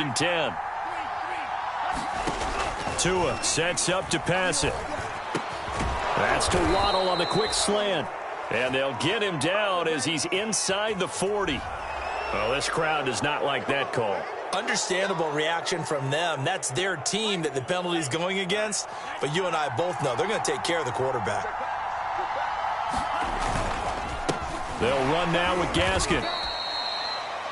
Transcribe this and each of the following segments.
and 10. Tua sets up to pass it. That's to Waddle on the quick slant. And they'll get him down as he's inside the 40. Well, this crowd does not like that call. Understandable reaction from them. That's their team that the penalty's going against. But you and I both know they're going to take care of the quarterback. They'll run now with Gaskin.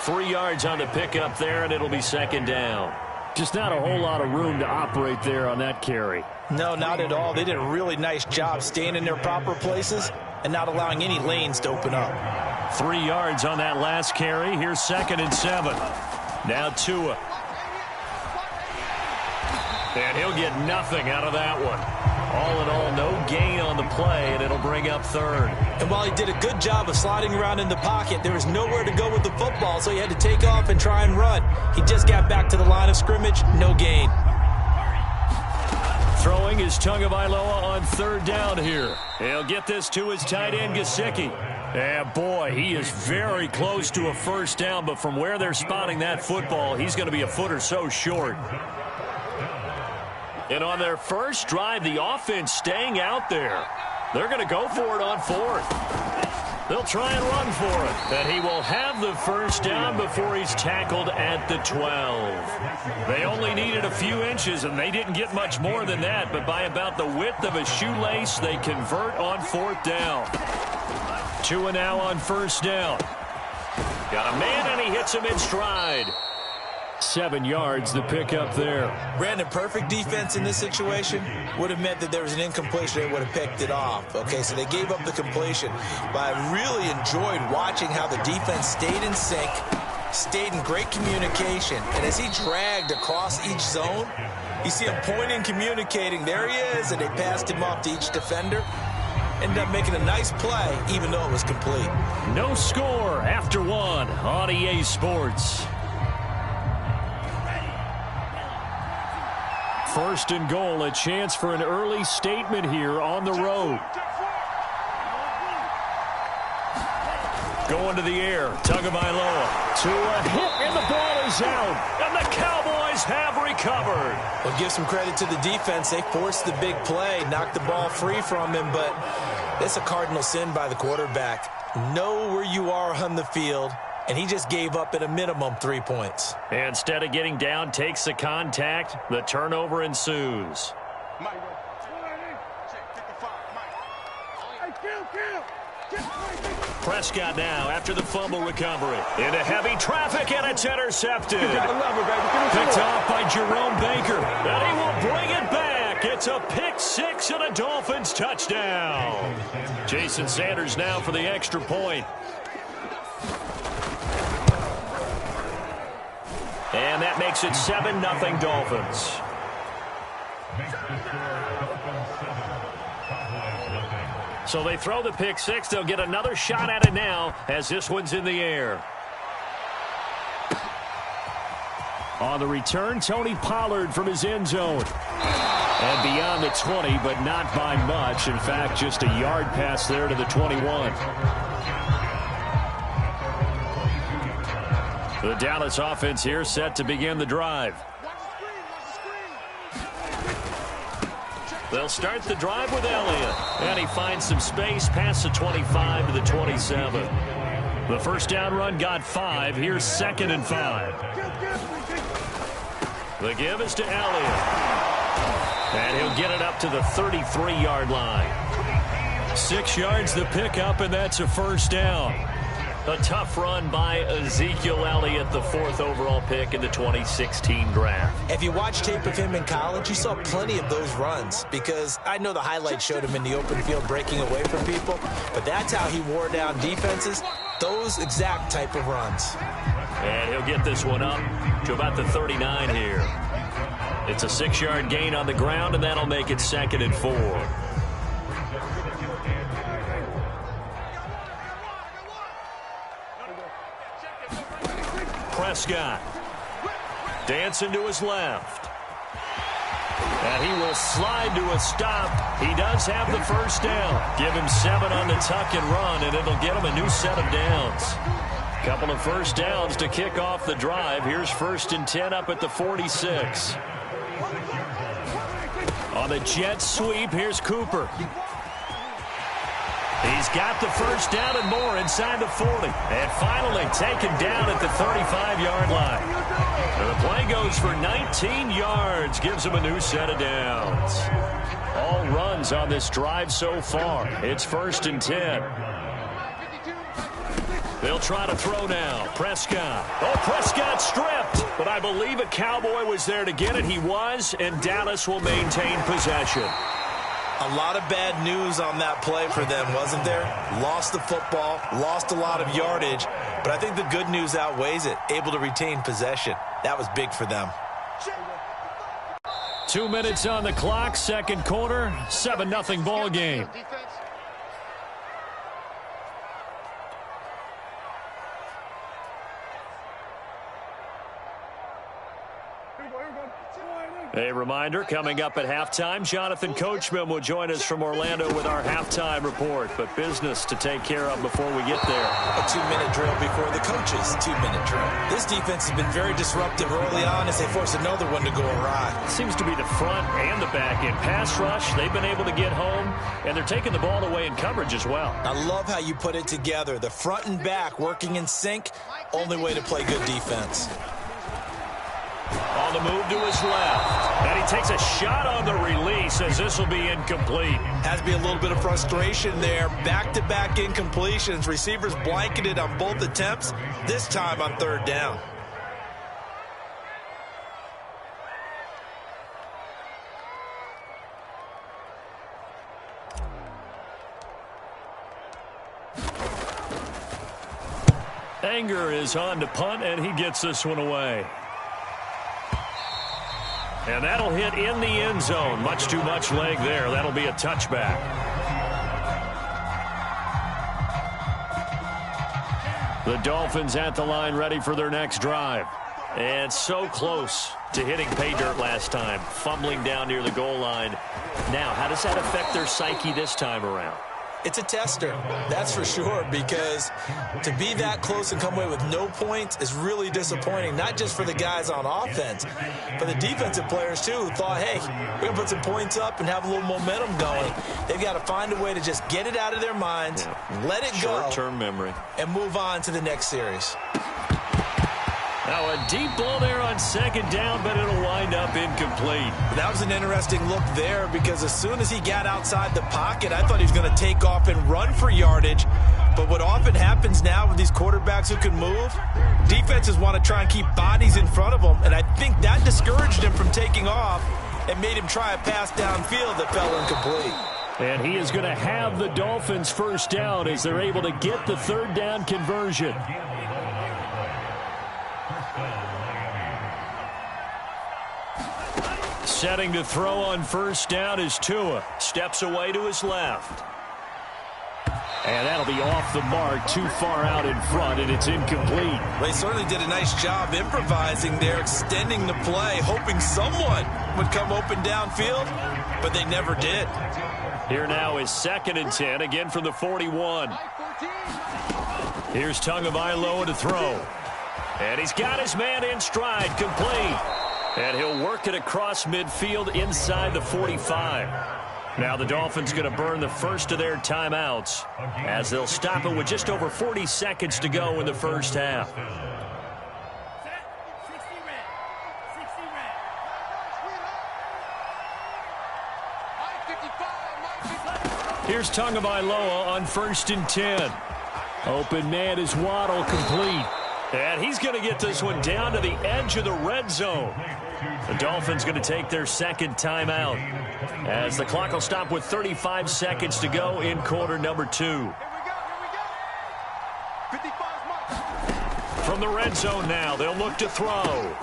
3 yards on the pickup there, and it'll be second down. Just not a whole lot of room to operate there on that carry. No, not at all. They did a really nice job staying in their proper places and not allowing any lanes to open up. 3 yards on that last carry. Here's 2nd and 7. Now Tua. And he'll get nothing out of that one. All in all, no gain on the play, and it'll bring up 3rd. And while he did a good job of sliding around in the pocket, there was nowhere to go with the football, so he had to take off and try and run. He just got back to the line of scrimmage, no gain. Throwing is Tagovailoa on 3rd down here. He'll get this to his tight end, Gesicki. And boy, he is very close to a first down, but from where they're spotting that football, he's going to be a foot or so short. And on their first drive, the offense staying out there. They're going to go for it on 4th. They'll try and run for it. And he will have the first down before he's tackled at the 12. They only needed a few inches, and they didn't get much more than that. But by about the width of a shoelace, they convert on 4th down. Tua now on 1st down. Got a man, and he hits him in stride. 7 yards, the pickup there. Brandon, perfect defense in this situation would have meant that there was an incompletion. They would have picked it off. Okay, so they gave up the completion. But I really enjoyed watching how the defense stayed in sync, stayed in great communication. And as he dragged across each zone, you see him pointing, communicating. There he is, and they passed him off to each defender. Ended up making a nice play, even though it was complete. No score after 1 on EA Sports. 1st and goal, a chance for an early statement here on the road. Going to the air, Tagovailoa to a hit, and the ball is out, and the Cowboys have recovered. Well, give some credit to the defense. They forced the big play, knocked the ball free from him, but it's a cardinal sin by the quarterback. Know where you are on the field, and he just gave up at a minimum 3 points. Instead of getting down, takes the contact. The turnover ensues. Prescott now after the fumble recovery. Into heavy traffic, and it's intercepted. Picked off by Jerome Baker. And he will bring it back. It's a pick 6 and a Dolphins touchdown. Jason Sanders now for the extra point. And that makes it 7-0 Dolphins. So they throw the pick 6. They'll get another shot at it now as this one's in the air. On the return, Tony Pollard from his end zone. And beyond the 20, but not by much. In fact, just a yard pass there to the 21. The Dallas offense here set to begin the drive. They'll start the drive with Elliott. And he finds some space past the 25 to the 27. The first down run got 5. Here's 2nd and 5. The give is to Elliott. And he'll get it up to the 33-yard line. 6 yards the pickup, and that's a first down. A tough run by Ezekiel Elliott, the 4th overall pick in the 2016 draft. If you watch tape of him in college, you saw plenty of those runs, because I know the highlights showed him in the open field breaking away from people, but that's how he wore down defenses, those exact type of runs. And he'll get this one up to about the 39 here. It's a 6-yard gain on the ground, and that'll make it 2nd and 4. Prescott dancing to his left. And he will slide to a stop. He does have the first down. Give him 7 on the tuck and run, and it'll get him a new set of downs. Couple of first downs to kick off the drive. Here's 1st and 10 up at the 46. On the jet sweep, here's Cooper. He's got the first down and more inside the 40. And finally taken down at the 35-yard line. And the play goes for 19 yards. Gives him a new set of downs. All runs on this drive so far. It's 1st and 10. They'll try to throw now. Prescott. Oh, Prescott stripped. But I believe a Cowboy was there to get it. He was, and Dallas will maintain possession. A lot of bad news on that play for them, wasn't there? Lost the football, lost a lot of yardage, but I think the good news outweighs it. Able to retain possession. That was big for them. 2 minutes on the clock, second quarter, 7-0 ball game. A reminder, coming up at halftime, Jonathan Coachman will join us from Orlando with our halftime report. But business to take care of before we get there. A 2-minute drill before the coaches' 2-minute drill. This defense has been very disruptive early on as they force another one to go awry. Seems to be the front and the back end. Pass rush, they've been able to get home, and they're taking the ball away in coverage as well. I love how you put it together. The front and back working in sync, only way to play good defense. On the move to his left. And he takes a shot on the release as this will be incomplete. Has to be a little bit of frustration there. Back-to-back incompletions. Receivers blanketed on both attempts, this time on 3rd down. Anger is on to punt, and he gets this one away. And that'll hit in the end zone. Much too much leg there. That'll be a touchback. The Dolphins at the line ready for their next drive. And so close to hitting pay dirt last time. Fumbling down near the goal line. Now, how does that affect their psyche this time around? It's a tester, that's for sure, because to be that close and come away with no points is really disappointing, not just for the guys on offense, but the defensive players, too, who thought, hey, we're going to put some points up and have a little momentum going. They've got to find a way to just get it out of their minds, let it go, short-term memory, and move on to the next series. Now a deep ball there on 2nd down, but it'll wind up incomplete. That was an interesting look there because as soon as he got outside the pocket, I thought he was going to take off and run for yardage. But what often happens now with these quarterbacks who can move, defenses want to try and keep bodies in front of them, and I think that discouraged him from taking off and made him try a pass downfield that fell incomplete. And he is going to have the Dolphins first down as they're able to get the 3rd down conversion. Setting to throw on 1st down is Tua. Steps away to his left. And that'll be off the mark, too far out in front, and it's incomplete. Well, he certainly did a nice job improvising there, extending the play, hoping someone would come open downfield, but they never did. Here now is 2nd and 10, again from the 41. Here's Tagovailoa to throw. And he's got his man in stride, complete. And he'll work it across midfield inside the 45. Now the Dolphins going to burn the first of their timeouts as they'll stop it with just over 40 seconds to go in the first half. Here's Tagovailoa on 1st and 10. Open man is Waddle, complete. And he's going to get this one down to the edge of the red zone. The Dolphins going to take their 2nd timeout as the clock will stop with 35 seconds to go in quarter number 2. From the red zone now, they'll look to throw.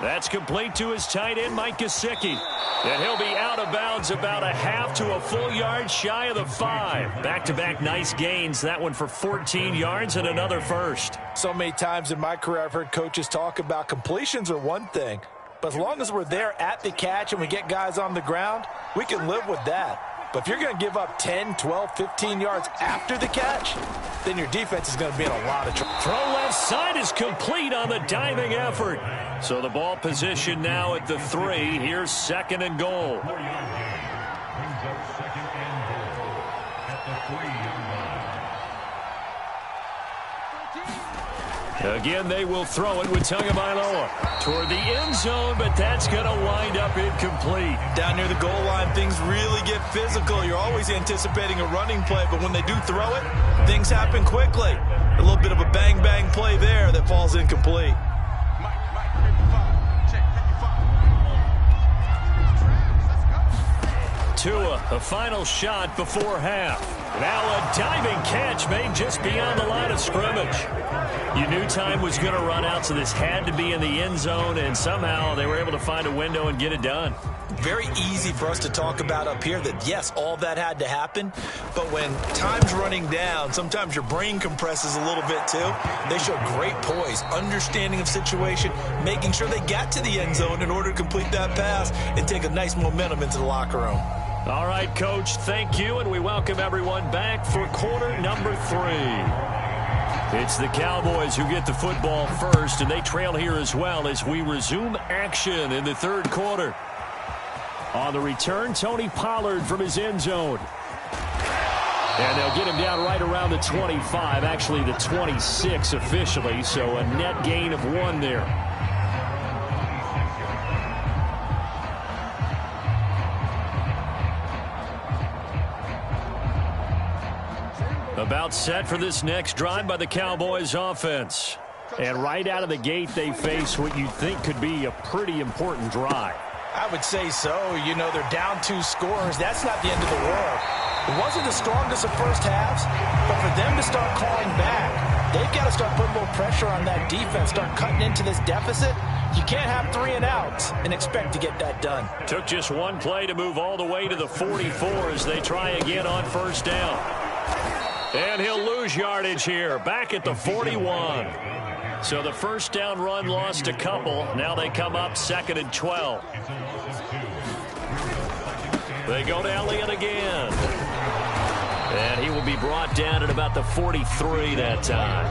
That's complete to his tight end, Mike Gesicki. And he'll be out of bounds about a half to a full yard shy of the 5. Back-to-back nice gains. That one for 14 yards and another first. So many times in my career I've heard coaches talk about completions are one thing. But as long as we're there at the catch and we get guys on the ground, we can live with that. But if you're going to give up 10, 12, 15 yards after the catch, then your defense is going to be in a lot of trouble. Throw left side is complete on the diving effort. So the ball position now at the 3. Here's 2nd and goal. Again, they will throw it with Tagovailoa toward the end zone, but that's going to wind up incomplete. Down near the goal line, things really get physical. You're always anticipating a running play, but when they do throw it, things happen quickly. A little bit of a bang-bang play there that falls incomplete. Tua, a final shot before half. Now a diving catch made just beyond the line of scrimmage. You knew time was going to run out, so this had to be in the end zone, and somehow they were able to find a window and get it done. Very easy for us to talk about up here that, yes, all that had to happen, but when time's running down, sometimes your brain compresses a little bit too. They showed great poise, understanding of situation, making sure they got to the end zone in order to complete that pass and take a nice momentum into the locker room. All right, Coach, thank you, and we welcome everyone back for quarter number 3. It's the Cowboys who get the football first, and they trail here as well as we resume action in the third quarter. On the return, Tony Pollard from his end zone. And they'll get him down right around the 25, actually the 26 officially, so a net gain of 1 there. About set for this next drive by the Cowboys offense. And right out of the gate, they face what you think could be a pretty important drive. I would say so. You know, they're down 2 scores. That's not the end of the world. It wasn't the strongest of first halves, but for them to start calling back, they've got to start putting a little pressure on that defense, start cutting into this deficit. You can't have 3 and outs and expect to get that done. Took just 1 play to move all the way to the 44 as they try again on first down. And he'll lose yardage here, back at the 41. So the first down run lost a couple. Now they come up 2nd and 12. They go to Elliott again. And he will be brought down at about the 43 that time.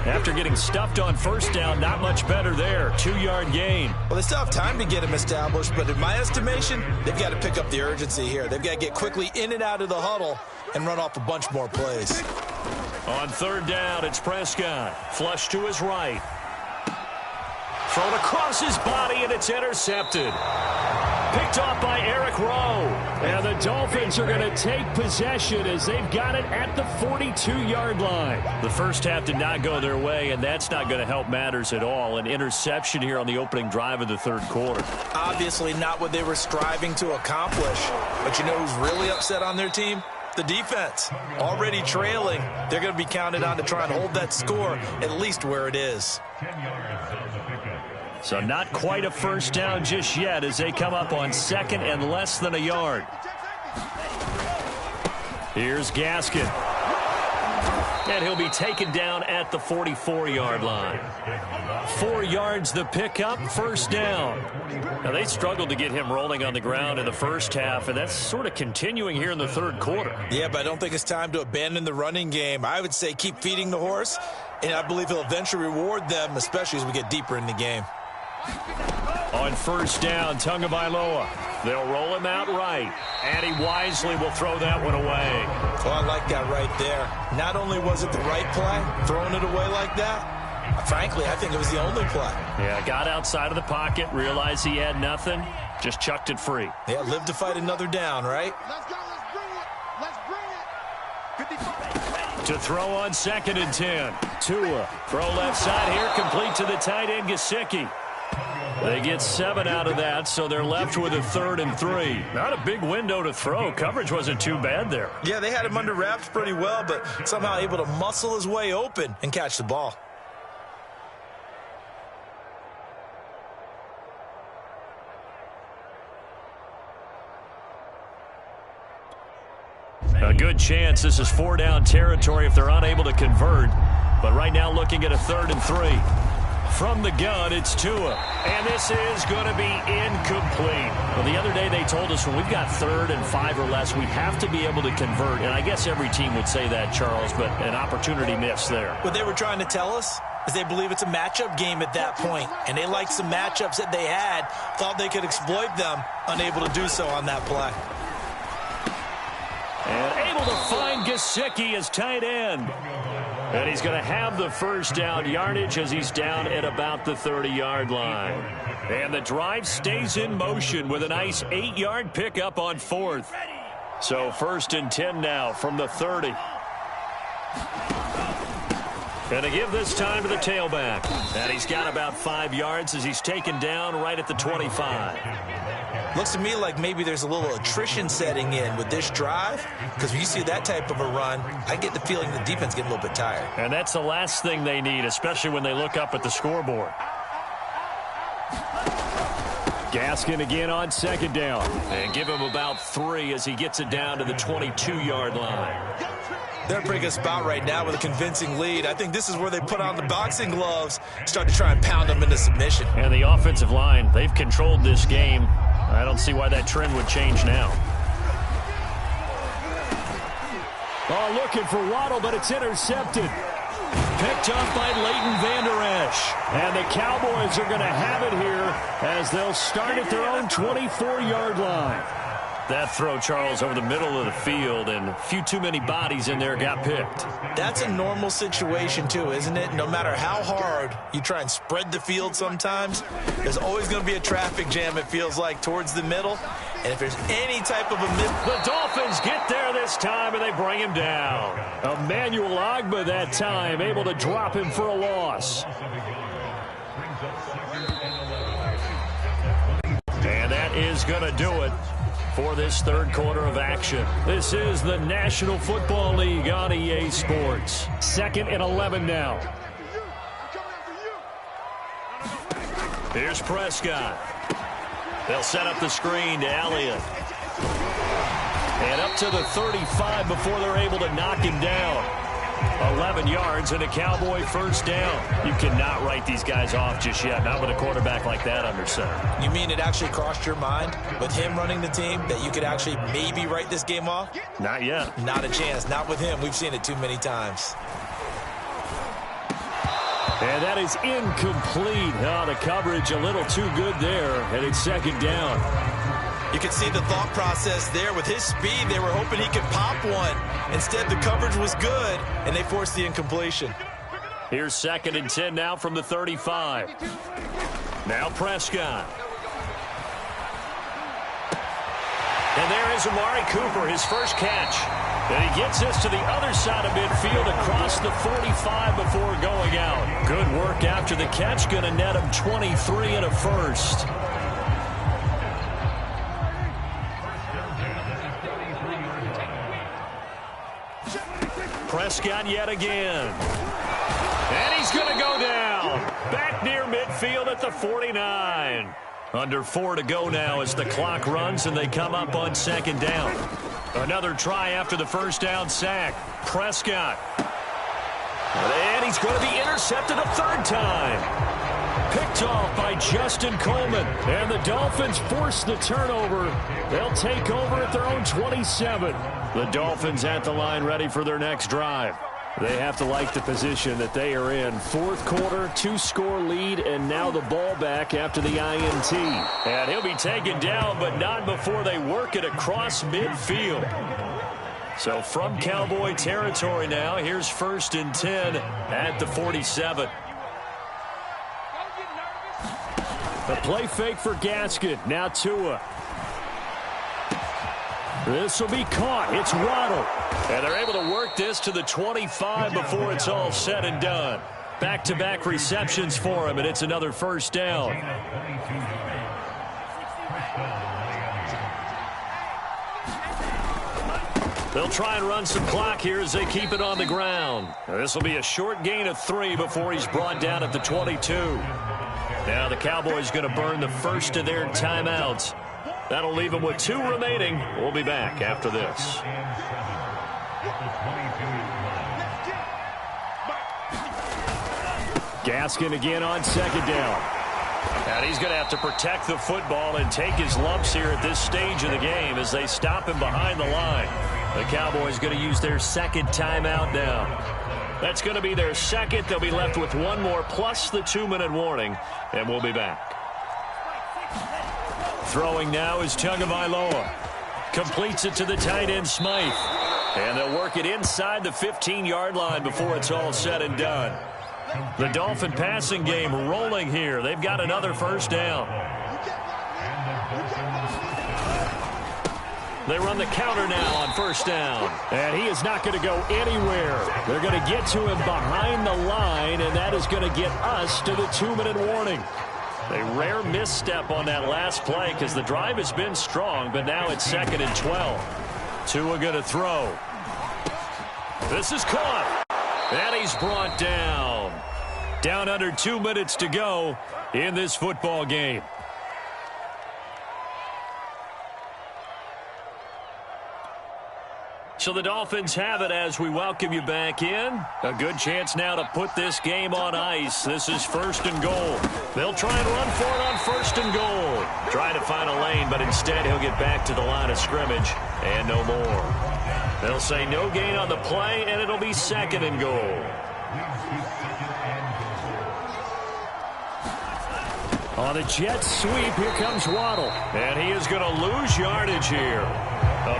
After getting stuffed on first down, not much better there. 2-yard gain. Well, they still have time to get him established, but in my estimation, they've got to pick up the urgency here. They've got to get quickly in and out of the huddle and run off a bunch more plays. On third down, it's Prescott. Flush to his right. Thrown across his body, and it's intercepted. Picked off by Eric Rowe. And the Dolphins are going to take possession as they've got it at the 42-yard line. The first half did not go their way, and that's not going to help matters at all. An interception here on the opening drive of the third quarter. Obviously not what they were striving to accomplish. But you know who's really upset on their team? The defense. Already trailing. They're going to be counted on to try and hold that score at least where it is. So not quite a first down just yet as they come up on 2nd and less than a yard. Here's Gaskin. And he'll be taken down at the 44-yard line. 4 yards the pickup, first down. Now, they struggled to get him rolling on the ground in the first half, and that's sort of continuing here in the third quarter. Yeah, but I don't think it's time to abandon the running game. I would say keep feeding the horse, and I believe he'll eventually reward them, especially as we get deeper in the game. On first down, Tagovailoa. They'll roll him out right, and he wisely will throw that one away. Oh, I like that right there. Not only was it the right play, throwing it away like that, frankly, I think it was the only play. Yeah, got outside of the pocket, realized he had nothing, just chucked it free. Yeah, live to fight another down, right? Let's go, let's bring it. 55. To throw on 2nd and 10. Tua, throw left side here, complete to the tight end, Gesicki. They get 7 out of that, so they're left with a 3rd and 3. Not a big window to throw. Coverage wasn't too bad there. Yeah, they had him under wraps pretty well, but somehow able to muscle his way open and catch the ball. A good chance this is 4-down territory if they're unable to convert. But right now looking at a 3rd and 3. From the gun, it's Tua. And this is going to be incomplete. Well, the other day they told us when we've got 3rd and 5 or less, we have to be able to convert. And I guess every team would say that, Charles, but an opportunity missed there. What they were trying to tell us is they believe it's a matchup game at that point. And they liked some matchups that they had, thought they could exploit them, unable to do so on that play. And able to find Gesicki as tight end. And he's going to have the first down yardage as he's down at about the 30-yard line. And the drive stays in motion with a nice 8-yard pickup on 4th. So 1st and 10 now from the 30. And they give this time to the tailback. And he's got about 5 yards as he's taken down right at the 25. Looks to me like maybe there's a little attrition setting in with this drive, because when you see that type of a run, I get the feeling the defense getting a little bit tired. And that's the last thing they need, especially when they look up at the scoreboard. Gaskin again on 2nd down. And give him about 3 as he gets it down to the 22-yard line. They're in a pretty good spot right now with a convincing lead. I think this is where they put on the boxing gloves, start to try and pound them into submission. And the offensive line, they've controlled this game. I don't see why that trend would change now. Oh, looking for Waddle, but it's intercepted. Picked off by Leighton Vander Esch. And the Cowboys are going to have it here as they'll start at their own 24-yard line. That throw, Charles, over the middle of the field, and a few too many bodies in there got picked. That's a normal situation, too, isn't it? No matter how hard you try and spread the field sometimes, there's always going to be a traffic jam, it feels like, towards the middle. And if there's any type of a... The Dolphins get there this time, and they bring him down. Emmanuel Ogbah that time, able to drop him for a loss. And that is going to do it for this 3rd quarter of action. This is the National Football League on EA Sports. 2nd and 11 now. Here's Prescott. They'll set up the screen to Elliott. And up to the 35 before they're able to knock him down. 11 yards and a Cowboy first down. You cannot write these guys off just yet, not with a quarterback like that under center. You mean it actually crossed your mind with him running the team that you could actually maybe write this game off? Not yet. Not a chance. Not with him. We've seen it too many times. And that is incomplete. Oh, the coverage a little too good there, and it's 2nd down. You can see the thought process there. With his speed, they were hoping he could pop one. Instead, the coverage was good, and they forced the incompletion. Here's 2nd and 10 now from the 35. Now Prescott. And there is Amari Cooper, his first catch. And he gets this to the other side of midfield across the 45 before going out. Good work after the catch. Going to net him 23 and a first. Prescott yet again. And he's going to go down. Back near midfield at the 49. Under 4 to go now as the clock runs and they come up on 2nd down. Another try after the first down sack. Prescott. And he's going to be intercepted a 3rd time. Picked off by Justin Coleman. And the Dolphins force the turnover. They'll take over at their own 27. The Dolphins at the line ready for their next drive. They have to like the position that they are in. 4th quarter, 2-score lead, and now the ball back after the INT. And he'll be taken down, but not before they work it across midfield. So from Cowboy territory now, here's 1st and 10 at the 47. The play fake for Gaskin. Now Tua. This will be caught. It's Waddle. And they're able to work this to the 25 before it's all said and done. Back-to-back receptions for him, and it's another first down. They'll try and run some clock here as they keep it on the ground. This will be a short gain of 3 before he's brought down at the 22. Now the Cowboys going to burn the first of their timeouts. That'll leave them with 2 remaining. We'll be back after this. Gaskin again on second down. And he's going to have to protect the football and take his lumps here at this stage of the game as they stop him behind the line. The Cowboys going to use their second timeout now. That's going to be their second. They'll be left with one more plus the 2-minute warning, and we'll be back. Throwing now is Tagovailoa. Completes it to the tight end Smythe. And they'll work it inside the 15-yard line before it's all said and done. The Dolphin passing game rolling here. They've got another first down. They run the counter now on first down. And he is not going to go anywhere. They're going to get to him behind the line, and that is going to get us to the 2-minute warning. A rare misstep on that last play because the drive has been strong, but now it's 2nd and 12. Tua going to throw. This is caught. And he's brought down. Down under 2 minutes to go in this football game. So the Dolphins have it as we welcome you back in. A good chance now to put this game on ice. This is 1st and goal. They'll try and run for it on 1st and goal. Trying to find a lane, but instead he'll get back to the line of scrimmage and no more. They'll say no gain on the play, and it'll be 2nd and goal. On the jet sweep, here comes Waddle. And he is going to lose yardage here.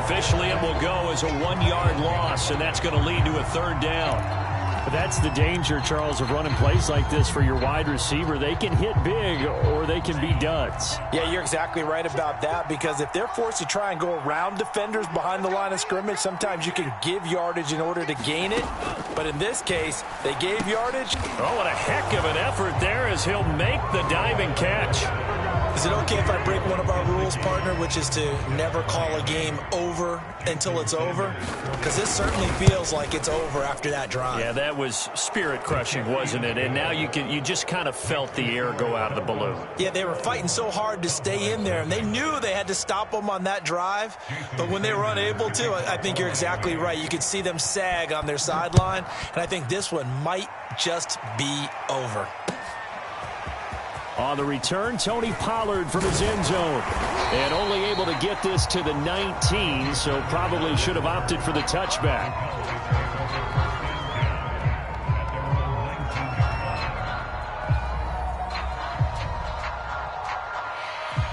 Officially, it will go as a 1-yard loss, and that's going to lead to a 3rd down. But that's the danger, Charles, of running plays like this for your wide receiver. They can hit big or they can be duds. Yeah, you're exactly right about that, because if they're forced to try and go around defenders behind the line of scrimmage, sometimes you can give yardage in order to gain it. But in this case, they gave yardage. Oh, what a heck of an effort there as he'll make the diving catch. Is it okay if I break one of our rules, partner, which is to never call a game over until it's over? Because this certainly feels like it's over after that drive. Yeah, that was spirit-crushing, wasn't it? And now you just kind of felt the air go out of the balloon. Yeah, they were fighting so hard to stay in there, and they knew they had to stop them on that drive. But when they were unable to, I think you're exactly right. You could see them sag on their sideline, and I think this one might just be over. On the return, Tony Pollard from his end zone. And only able to get this to the 19, so probably should have opted for the touchback.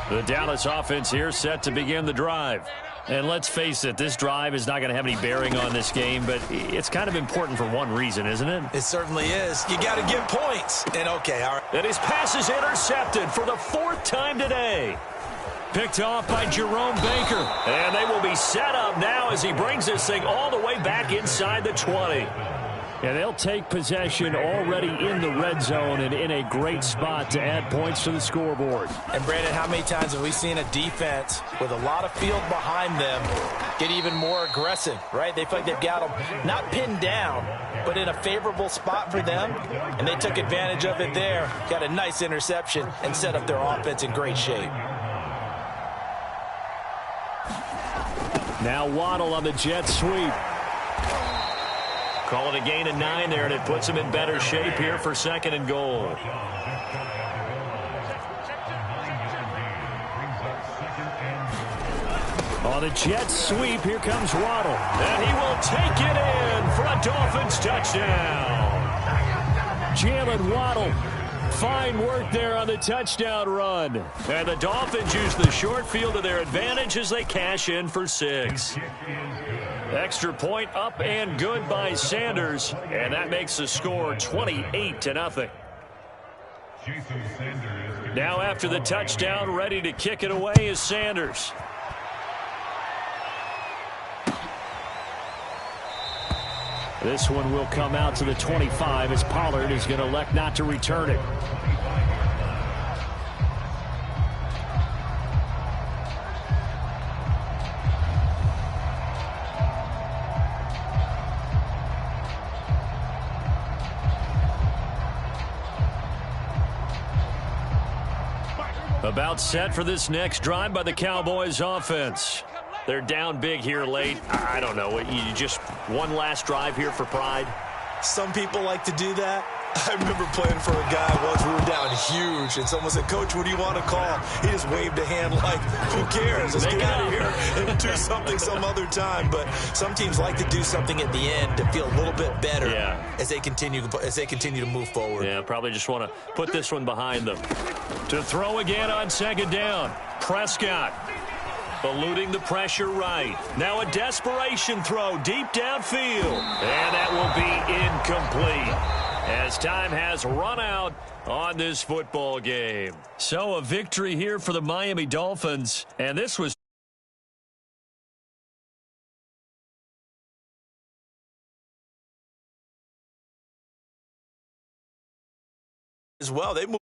The Dallas offense here set to begin the drive. And let's face it, this drive is not going to have any bearing on this game, but it's kind of important for one reason, isn't it? It certainly is. You got to get points. And okay, all right. And his pass is intercepted for the 4th time today. Picked off by Jerome Baker. And they will be set up now as he brings this thing all the way back inside the 20. And they'll take possession already in the red zone and in a great spot to add points to the scoreboard. And, Brandon, how many times have we seen a defense with a lot of field behind them get even more aggressive, right? They feel like they've got them not pinned down, but in a favorable spot for them, and they took advantage of it there, got a nice interception, and set up their offense in great shape. Now Waddle on the jet sweep. Call it a gain of 9 there, and it puts him in better shape here for 2nd and goal. On the jet sweep, here comes Waddle. And he will take it in for a Dolphins touchdown. Jalen Waddle. Fine work there on the touchdown run. And the Dolphins use the short field to their advantage as they cash in for 6. Extra point up and good by Sanders, and that makes the score 28-0. Now after the touchdown, ready to kick it away is Sanders. This one will come out to the 25 as Pollard is going to elect not to return it. About set for this next drive by the Cowboys offense. They're down big here late. I don't know. You just one last drive here for pride? Some people like to do that. I remember playing for a guy once. We were down huge, and someone said, "Coach, what do you want to call?" He just waved a hand like, "Who cares? Let's get out of here and do something some other time." But some teams like to do something at the end to feel a little bit better as they continue to move forward. Yeah, probably just want to put this one behind them. To throw again on second down, Prescott. Eluding the pressure right. Now a desperation throw deep downfield. And that will be incomplete, as time has run out on this football game. So a victory here for the Miami Dolphins. And this was as well. They moved